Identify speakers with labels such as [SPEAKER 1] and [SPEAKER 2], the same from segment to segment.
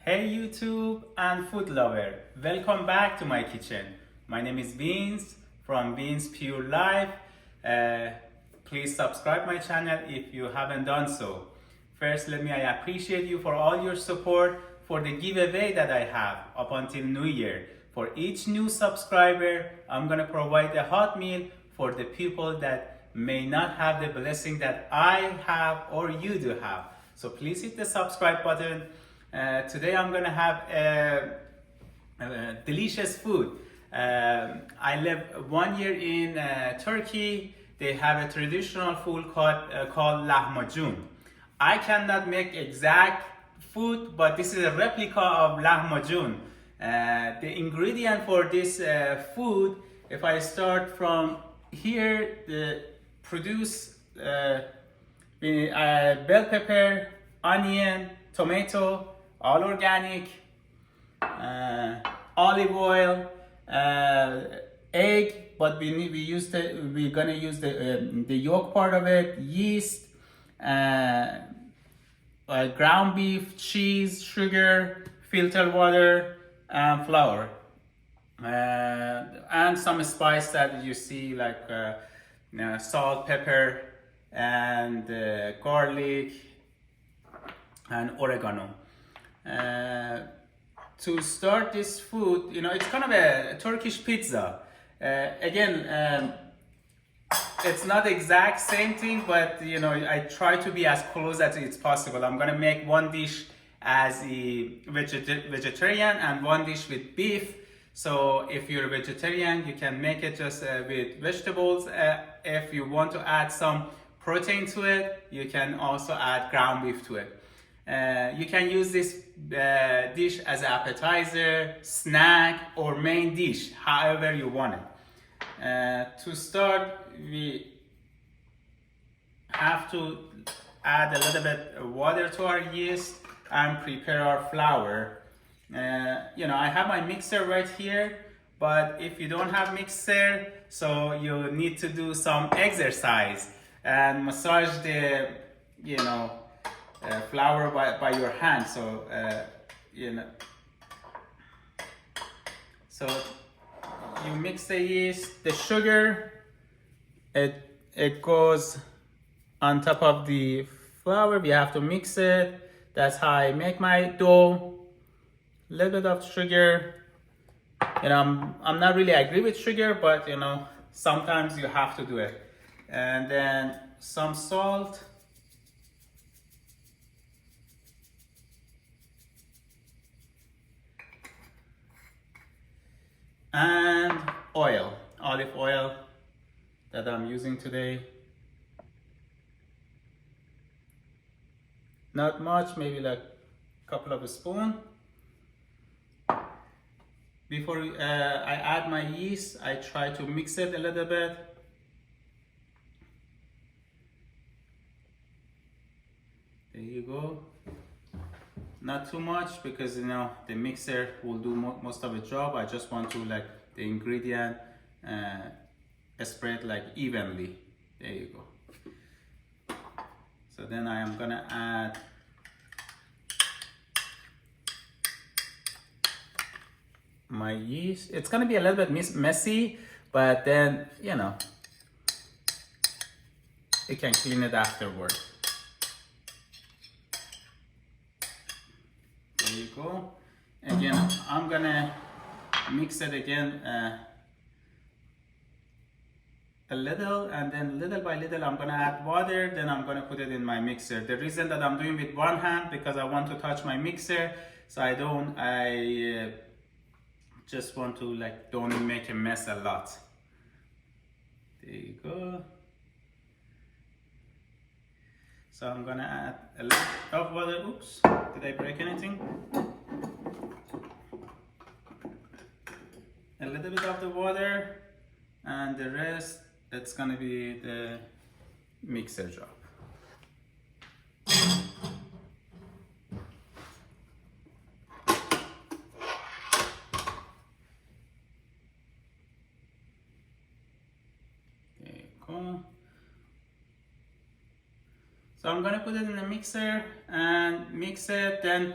[SPEAKER 1] Hey YouTube and food lover, welcome back to my kitchen. My name is Beans from Beans Pure Life. Please subscribe my channel if you haven't done so. First, I appreciate you for all your support for the giveaway that I have up until New Year. For each new subscriber, I'm gonna provide a hot meal for the people that may not have the blessing that I have or you do have. So please hit the subscribe button. Today I'm gonna have delicious food. I lived 1 year in Turkey. They have a traditional food called Lahmacun. I cannot make exact food, but this is a replica of Lahmacun. The ingredient for this food, if I start from here, produce bell pepper, onion, tomato, all organic, olive oil, egg, but we're gonna use the yolk part of it, yeast, ground beef, cheese, sugar, filtered water, and flour, and some spice that you see like salt, pepper, and garlic and oregano. To start this food, it's kind of a Turkish pizza. Again, it's not the exact same thing, but I try to be as close as it's possible. I'm gonna make one dish as a vegetarian and one dish with beef. So if you're a vegetarian, you can make it just with vegetables. If you want to add some protein to it, you can also add ground beef to it. You can use this dish as an appetizer, snack, or main dish, however you want it. To start, we have to add a little bit of water to our yeast and prepare our flour. I have my mixer right here, but if you don't have mixer, so you need to do some exercise and massage the flour by your hand. So so you mix the yeast, the sugar, it goes on top of the flour. We have to mix it. That's how I make my dough. A little bit of sugar. I'm not really agree with sugar, but sometimes you have to do it. And then some salt. And oil, olive oil that I'm using today. Not much, maybe like a couple of spoons. Before I add my yeast, I try to mix it a little bit. There you go. Not too much, because the mixer will do most of the job. I just want to the ingredient spread evenly. There you go. So then I am gonna add my yeast. It's gonna be a little bit messy, but then you can clean it afterward. There you go. Again, I'm gonna mix it again a little, and then little by little I'm gonna add water. Then I'm gonna put it in my mixer. The reason that I'm doing with one hand, because I want to touch my mixer, so I just want to don't make a mess a lot. There you go. So I'm gonna add a little of water. Oops, did I break anything? A little bit of the water, and the rest, it's gonna be the mixer job. There you go. So I'm gonna put it in the mixer and mix it. Then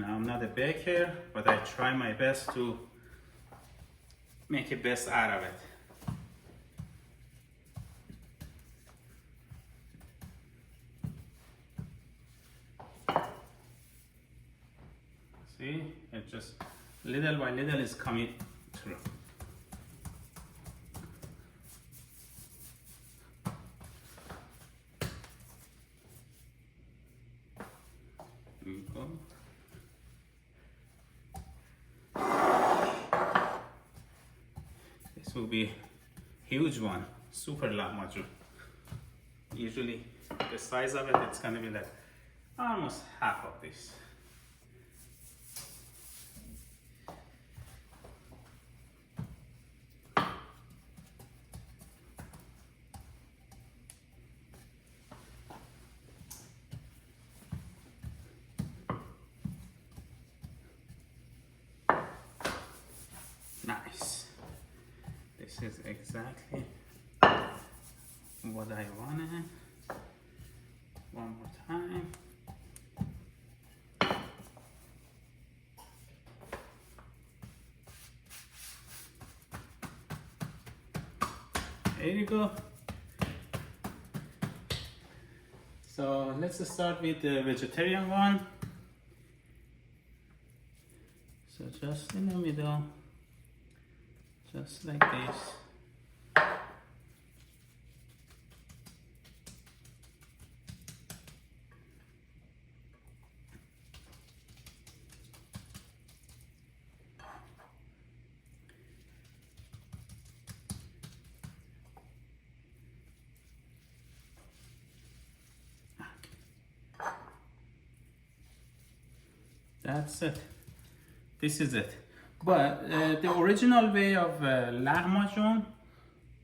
[SPEAKER 1] You know, I'm not a baker, but I try my best to make the best out of it. See, it just little by little is coming through. There you go. This will be huge one, super lahmacun. Usually the size of it, it's gonna be like almost half of this. Nice. This is exactly what I wanted. One more time. There you go. So let's start with the vegetarian one. So just in the middle, just like this. That's it. This is it. But the original way of lahmacun,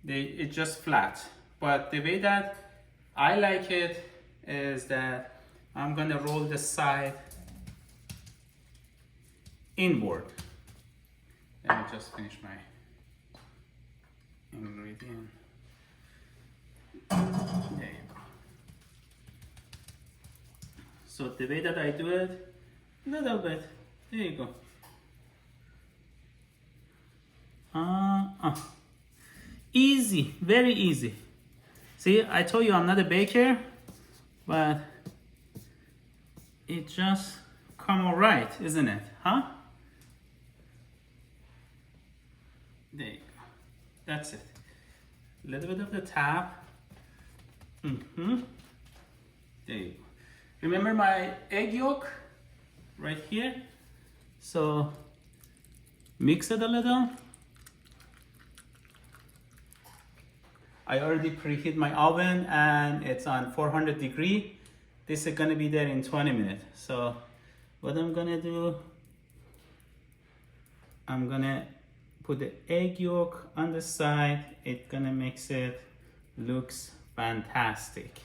[SPEAKER 1] it's just flat. But the way that I like it is that I'm gonna roll the side inward. Let me just finish my ingredient. There you go. So the way that I do it, a little bit. There you go. Easy, very easy. See, I told you I'm not a baker, but it just come all right, isn't it? Huh? There you go. That's it. A little bit of the tap. There you go. Remember my egg yolk right here? So mix it a little. I already preheat my oven and it's on 400 degrees. This is gonna be there in 20 minutes. So what I'm gonna do, I'm gonna put the egg yolk on the side. It's gonna mix it, looks fantastic.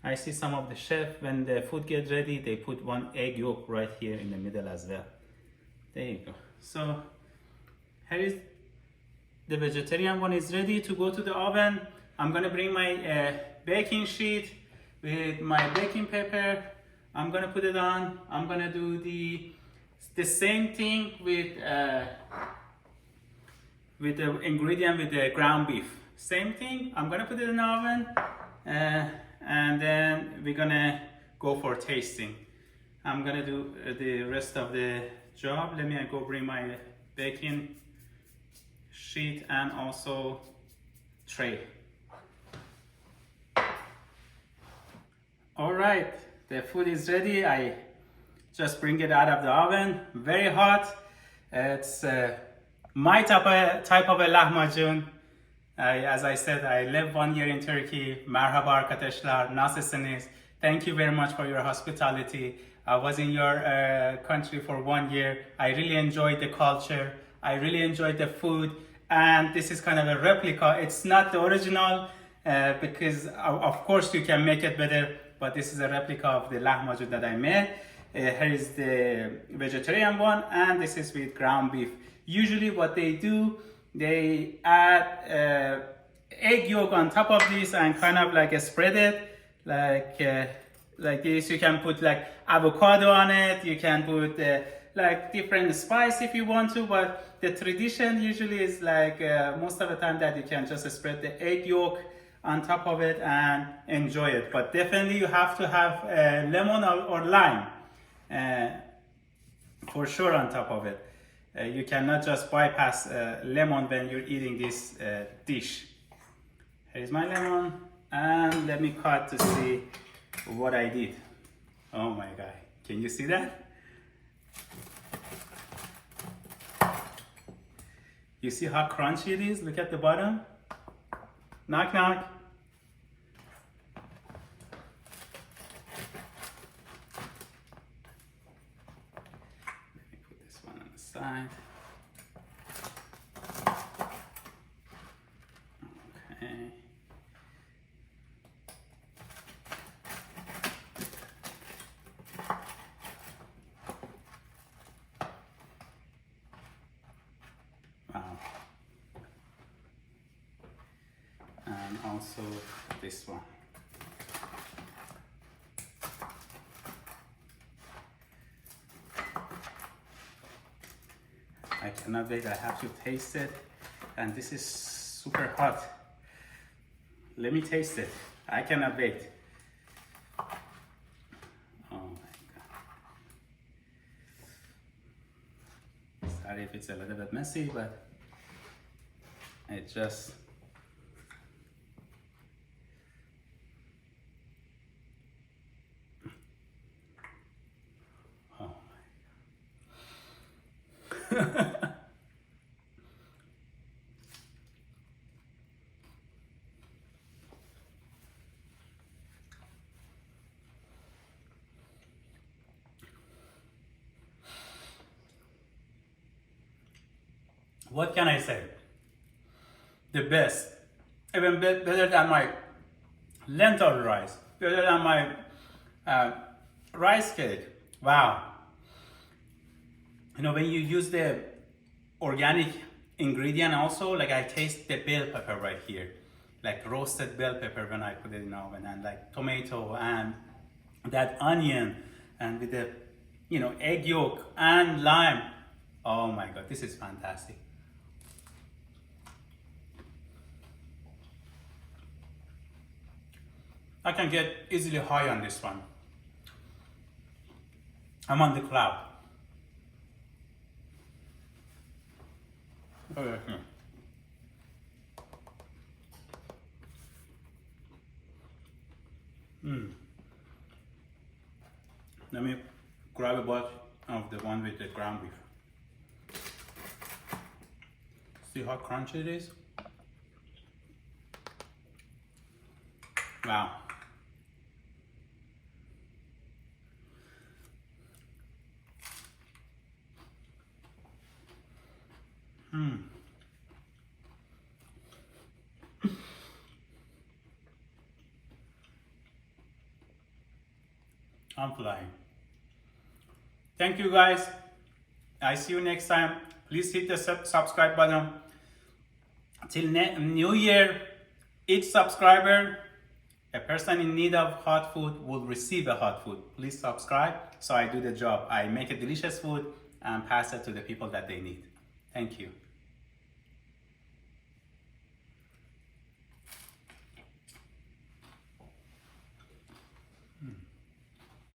[SPEAKER 1] I see some of the chef, when the food gets ready, they put one egg yolk right here in the middle as well. There you go. So here is the vegetarian one is ready to go to the oven. I'm gonna bring my baking sheet with my baking paper. I'm gonna put it on. I'm gonna do the same thing with the ingredient with the ground beef. Same thing. I'm gonna put it in the oven. And then we're gonna go for tasting. I'm gonna do the rest of the job. Let me go bring my baking sheet and also tray. All right, the food is ready. I just bring it out of the oven, very hot. It's my type of a lahmacun. As I said, I lived 1 year in Turkey. Merhaba arkadaşlar, nasılsınız? Thank you very much for your hospitality. I was in your country for 1 year. I really enjoyed the culture. I really enjoyed the food. And this is kind of a replica. It's not the original because of course you can make it better, but this is a replica of the lahmacun that I made. Here is the vegetarian one, and this is with ground beef. Usually what they do, they add egg yolk on top of this and kind of like spread it like this. You can put like avocado on it, you can put like different spice if you want to, but the tradition usually is like most of the time that you can just spread the egg yolk on top of it and enjoy it. But definitely you have to have lemon or lime for sure on top of it. You cannot just bypass lemon when you're eating this dish. Here's my lemon, and let me cut to see what I did. Oh my god, can you see that? You see how crunchy it is? Look at the bottom. Knock knock. Let me put this one on the side. Okay. Wow. And also this one. I cannot wait, I have to taste it, and this is super hot. Let me taste it. I cannot wait. Oh my god. Sorry if it's a little bit messy, but it just oh my god. What can I say? The best. Even better than my lentil rice. Better than my rice cake. Wow. You know, when you use the organic ingredient also, like I taste the bell pepper right here. Like roasted bell pepper when I put it in the oven, and like tomato and that onion, and with the, you know, egg yolk and lime. Oh my god, this is fantastic. I can get easily high on this one. I'm on the cloud. Okay. Let me grab a bite of the one with the ground beef. See how crunchy it is? Wow. I'm flying. Thank you guys. I see you next time. Please hit the subscribe button. Till New Year, each subscriber, a person in need of hot food, will receive a hot food. Please subscribe so I do the job. I make a delicious food and pass it to the people that they need. Thank you.